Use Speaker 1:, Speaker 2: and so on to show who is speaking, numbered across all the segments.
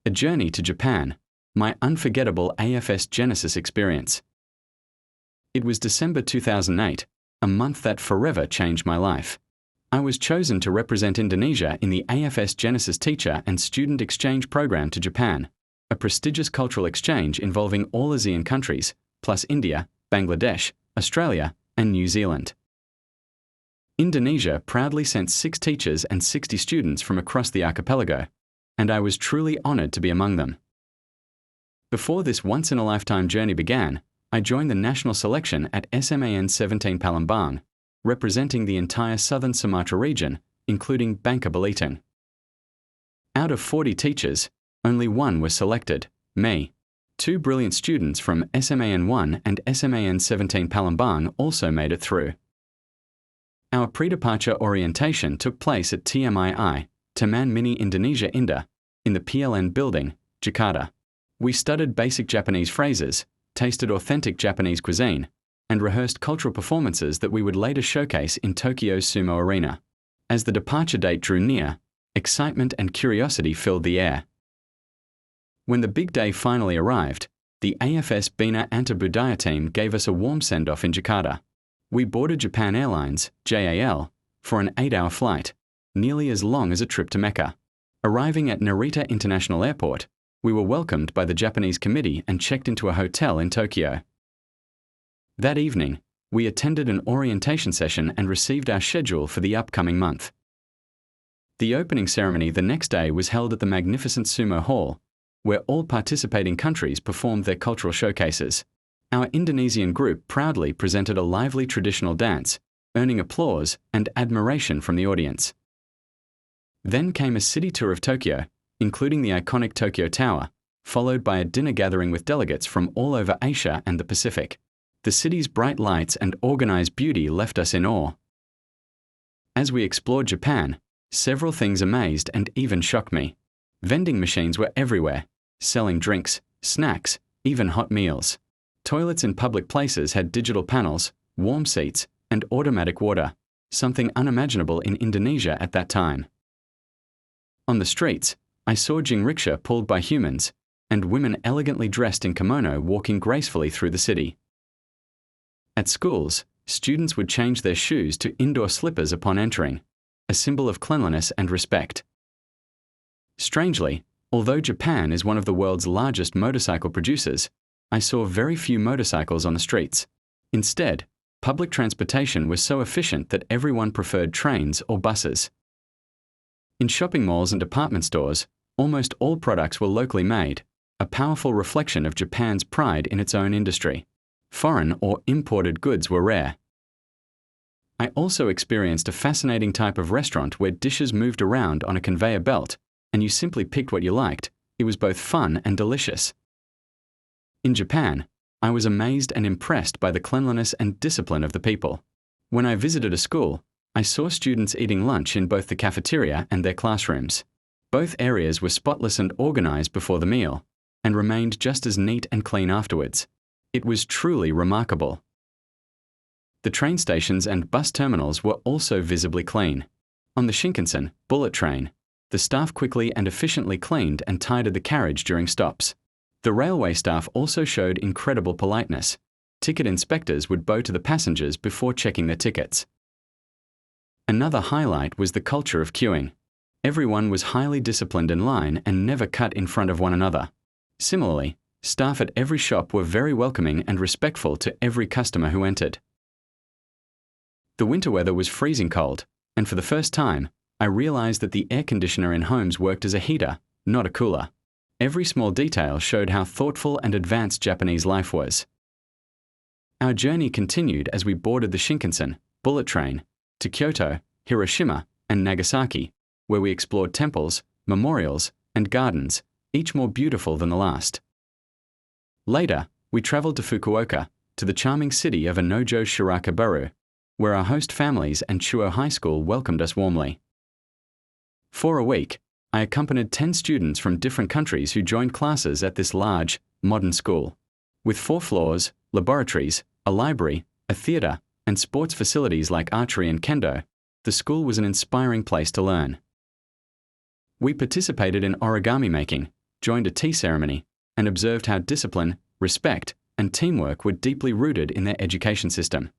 Speaker 1: A Journey to Japan, my unforgettable AFS Jenesys experience. It was December 2008, a month that forever changed my life. I was chosen to represent Indonesia in the AFS Jenesys Teacher and Student Exchange Program to Japan, a prestigious cultural exchange involving all ASEAN countries, plus India, Bangladesh, Australia, and New Zealand. Indonesia proudly sent 6 teachers and 60 students from across the archipelago, and I was truly honored to be among them. Before this once-in-a-lifetime journey began, I joined the national selection at SMAN 17 Palembang, representing the entire southern Sumatra region, including Bangka Belitung. Out of 40 teachers, only 1 was selected, me. 2 brilliant students from SMAN 1 and SMAN 17 Palembang also made it through. Our pre-departure orientation took place at TMII, Taman Mini Indonesia Indah, in the PLN building, Jakarta. We studied basic Japanese phrases, tasted authentic Japanese cuisine, and rehearsed cultural performances that we would later showcase in Tokyo's Sumo Arena. As the departure date drew near, excitement and curiosity filled the air. When the big day finally arrived, the AFS Bina Antar Budaya team gave us a warm send-off in Jakarta. We boarded Japan Airlines, JAL, for an 8-hour flight, nearly as long as a trip to Mecca. Arriving at Narita International Airport, we were welcomed by the Japanese committee and checked into a hotel in Tokyo. That evening, we attended an orientation session and received our schedule for the upcoming month. The opening ceremony the next day was held at the magnificent Sumo Hall, where all participating countries performed their cultural showcases. Our Indonesian group proudly presented a lively traditional dance, earning applause and admiration from the audience. Then came a city tour of Tokyo, including the iconic Tokyo Tower, followed by a dinner gathering with delegates from all over Asia and the Pacific. The city's bright lights and organized beauty left us in awe. As we explored Japan, several things amazed and even shocked me. Vending machines were everywhere, selling drinks, snacks, even hot meals. Toilets in public places had digital panels, warm seats, and automatic water, something unimaginable in Indonesia at that time. On the streets, I saw jinriksha pulled by humans, and women elegantly dressed in kimono walking gracefully through the city. At schools, students would change their shoes to indoor slippers upon entering, a symbol of cleanliness and respect. Strangely, although Japan is one of the world's largest motorcycle producers, I saw very few motorcycles on the streets. Instead, public transportation was so efficient that everyone preferred trains or buses. In shopping malls and department stores, almost all products were locally made, a powerful reflection of Japan's pride in its own industry. Foreign or imported goods were rare. I also experienced a fascinating type of restaurant where dishes moved around on a conveyor belt, and you simply picked what you liked. It was both fun and delicious. In Japan, I was amazed and impressed by the cleanliness and discipline of the people. When I visited a school, I saw students eating lunch in both the cafeteria and their classrooms. Both areas were spotless and organized before the meal, and remained just as neat and clean afterwards. It was truly remarkable. The train stations and bus terminals were also visibly clean. On the Shinkansen, bullet train, the staff quickly and efficiently cleaned and tidied the carriage during stops. The railway staff also showed incredible politeness. Ticket inspectors would bow to the passengers before checking their tickets. Another highlight was the culture of queuing. Everyone was highly disciplined in line and never cut in front of one another. Similarly, staff at every shop were very welcoming and respectful to every customer who entered. The winter weather was freezing cold, and for the first time, I realized that the air conditioner in homes worked as a heater, not a cooler. Every small detail showed how thoughtful and advanced Japanese life was. Our journey continued as we boarded the Shinkansen, bullet train, to Kyoto, Hiroshima, and Nagasaki, where we explored temples, memorials, and gardens, each more beautiful than the last. Later, we traveled to Fukuoka, to the charming city of Anojo Shirakabaru, where our host families and Chuo High School welcomed us warmly. For a week, I accompanied 10 students from different countries who joined classes at this large, modern school. With 4 floors, laboratories, a library, a theatre, and sports facilities like archery and kendo, the school was an inspiring place to learn. We participated in origami making, joined a tea ceremony, and observed how discipline, respect, and teamwork were deeply rooted in their education system.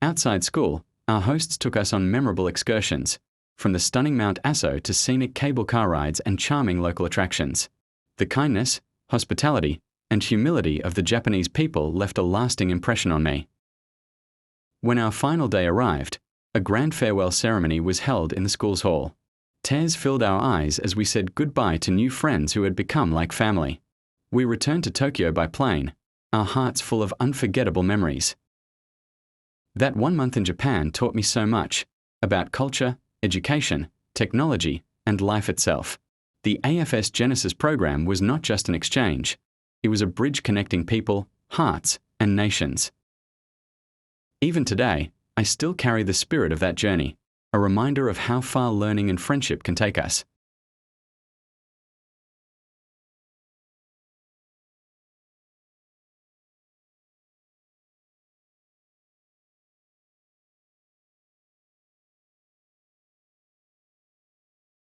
Speaker 1: Outside school, our hosts took us on memorable excursions, from the stunning Mount Aso to scenic cable car rides and charming local attractions. The kindness, hospitality, and humility of the Japanese people left a lasting impression on me. When our final day arrived, a grand farewell ceremony was held in the school's hall. Tears filled our eyes as we said goodbye to new friends who had become like family. We returned to Tokyo by plane, our hearts full of unforgettable memories. That 1 month in Japan taught me so much about culture, education, technology, and life itself. The AFS Jenesys program was not just an exchange. It was a bridge connecting people, hearts, and nations. Even today, I still carry the spirit of that journey, a reminder of how far learning and friendship can take us.